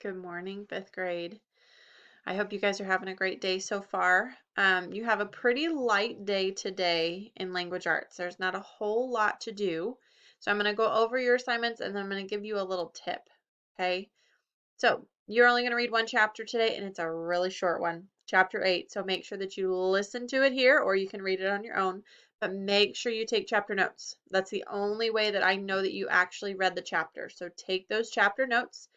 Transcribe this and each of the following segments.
Good morning, fifth grade. I hope you guys are having a great day so far. You have a pretty light day today in language arts. There's not a whole lot to do. So I'm going to go over your assignments and then I'm going to give you a little tip. Okay. So you're only going to read one chapter today and it's a really short one, chapter 8. So make sure that you listen to it here or you can read it on your own. But make sure you take chapter notes. That's the only way that I know that you actually read the chapter. So take those chapter notes.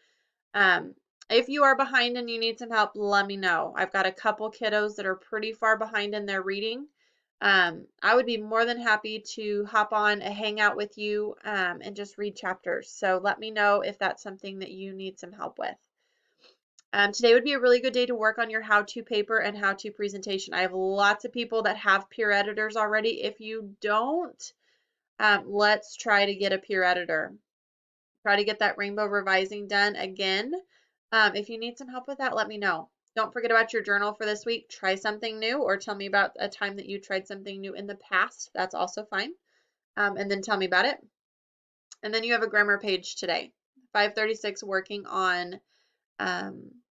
If you are behind and you need some help, let me know. I've got a couple kiddos that are pretty far behind in their reading. I would be more than happy to hop on a hangout with you and just read chapters. So let me know if that's something that you need some help with. Today would be a really good day to work on your how-to paper and how-to presentation. I have lots of people that have peer editors already. If you don't, let's try to get a peer editor. Try to get that rainbow revising done again. If you need some help with that, let me know. Don't forget about your journal for this week. Try something new or tell me about a time that you tried something new in the past. That's also fine. And then tell me about it. And then you have a grammar page today. 536 working on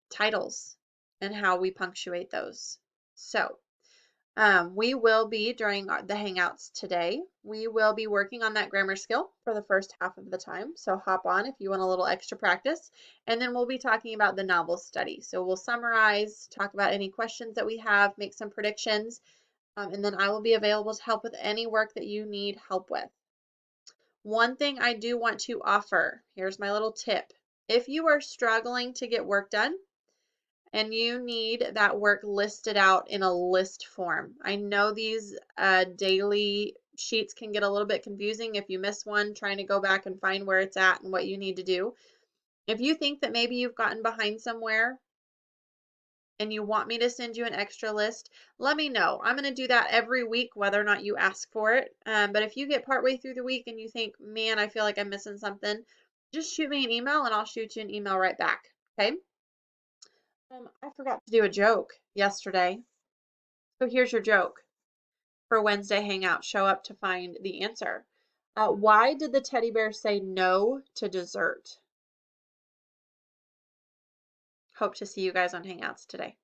titles and how we punctuate those. So we will be, during the Hangouts today, we will be working on that grammar skill for the first half of the time. So hop on if you want a little extra practice. And then we'll be talking about the novel study. So we'll summarize, talk about any questions that we have, make some predictions, and then I will be available to help with any work that you need help with. One thing I do want to offer, here's my little tip. If you are struggling to get work done, and you need that work listed out in a list form. I know these daily sheets can get a little bit confusing if you miss one, trying to go back and find where it's at and what you need to do. If you think that maybe you've gotten behind somewhere and you want me to send you an extra list, let me know. I'm going to do that every week, whether or not you ask for it. But if you get partway through the week and you think, man, I feel like I'm missing something, just shoot me an email and I'll shoot you an email right back. Okay? I forgot to do a joke yesterday. So here's your joke for Wednesday Hangout. Show up to find the answer. Why did the teddy bear say no to dessert? Hope to see you guys on Hangouts today.